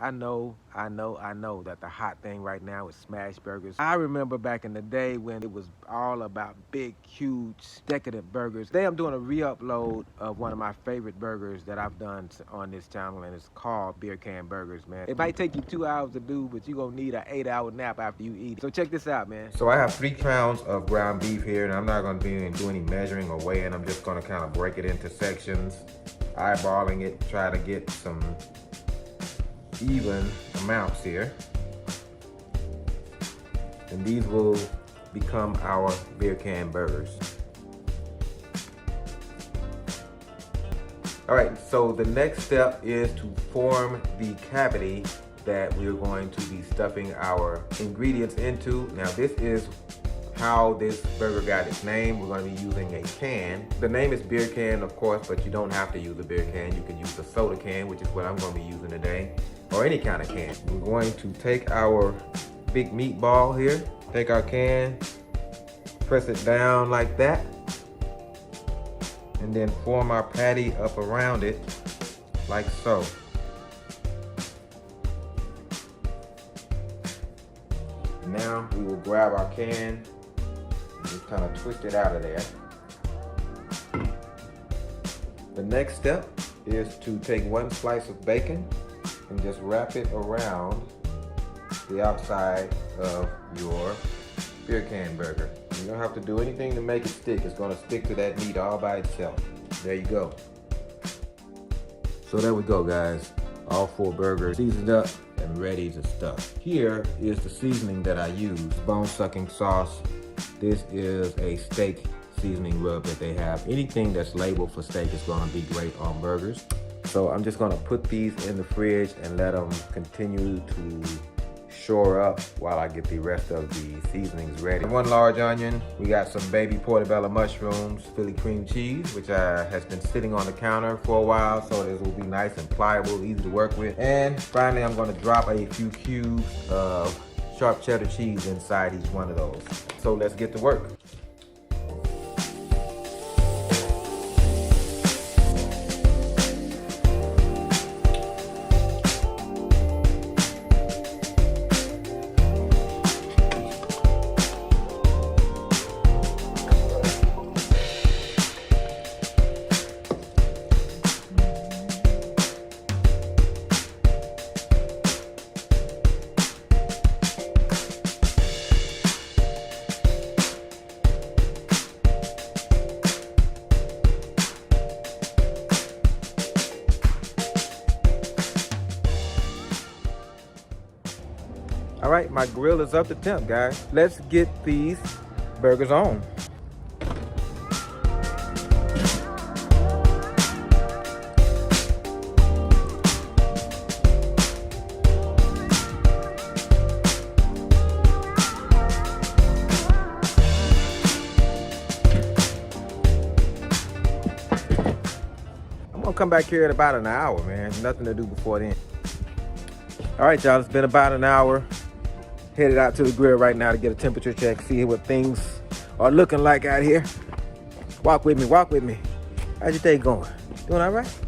I know that the hot thing right now is smash burgers. I remember back in the day when it was all about big, huge, decadent burgers. Today I'm doing a re-upload of one of my favorite burgers that I've done on this channel, and it's called Beer Can Burgers, man. It might take you 2 hours to do, but you're gonna need an 8-hour nap after you eat it. So check this out, man. So I have 3 pounds of ground beef here, and I'm not gonna do any measuring or weighing. I'm just gonna kind of break it into sections, eyeballing it, try to get some even amounts here, and these will become our beer can burgers. All right, so the next step is to form the cavity that we're going to be stuffing our ingredients into. Now this is how this burger got its name. We're going to be using a can. The name is beer can, of course, but you don't have to use a beer can. You can use a soda can, which is what I'm going to be using today, or any kind of can. We're going to take our big meatball here, take our can, press it down like that, and then form our patty up around it like so. Now we will grab our can and just kind of twist it out of there. The next step is to take 1 slice of bacon and just wrap it around the outside of your beer can burger. You don't have to do anything to make it stick. It's going to stick to that meat all by itself. There you go. So there we go, guys. All 4 burgers seasoned up and ready to stuff. Here is the seasoning that I use. Bone-sucking sauce. This is a steak seasoning rub that they have. Anything that's labeled for steak is going to be great on burgers. So I'm just going to put these in the fridge and let them continue to shore up while I get the rest of the seasonings ready. 1 large onion. We got some baby portobello mushrooms, Philly cream cheese, which has been sitting on the counter for a while, so this will be nice and pliable, easy to work with. And finally, I'm going to drop a few cubes of sharp cheddar cheese inside each one of those. So let's get to work. All right, my grill is up to temp, guys. Let's get these burgers on. I'm gonna come back here in about an hour, man. Nothing to do before then. All right, y'all, it's been about an hour. Headed out to the grill right now to get a temperature check, see what things are looking like out here. Walk with me, walk with me. How's your day going? Doing all right?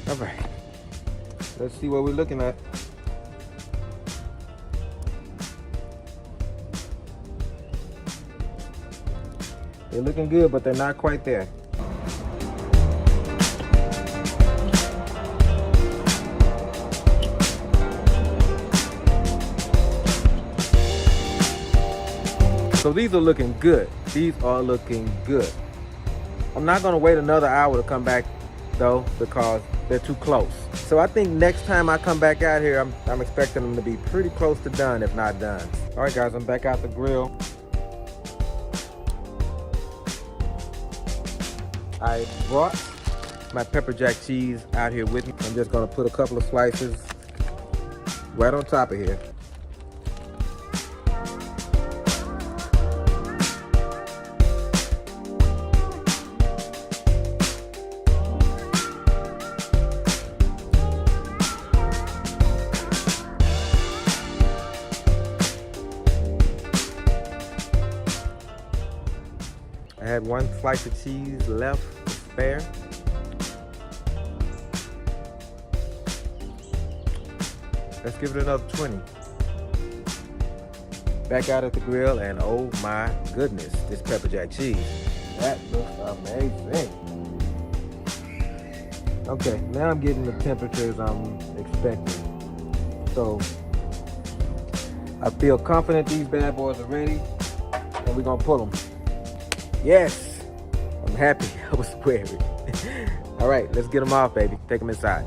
All right. Let's see what we're looking at. They're looking good, but they're not quite there. So these are looking good. These are looking good. I'm not gonna wait another hour to come back though, because they're too close. So I think next time I come back out here, I'm expecting them to be pretty close to done, if not done. All right, guys, I'm back out the grill. I brought my pepper jack cheese out here with me. I'm just gonna put a couple of slices right on top of here. I had 1 slice of cheese left to spare. Let's give it another 20. Back out at the grill, and oh my goodness, this pepper jack cheese. That looks amazing. Okay, now I'm getting the temperatures I'm expecting. So I feel confident these bad boys are ready, and we're gonna pull them. Yes, I'm happy. I was swearing. All right, let's get them off, baby. Take them inside.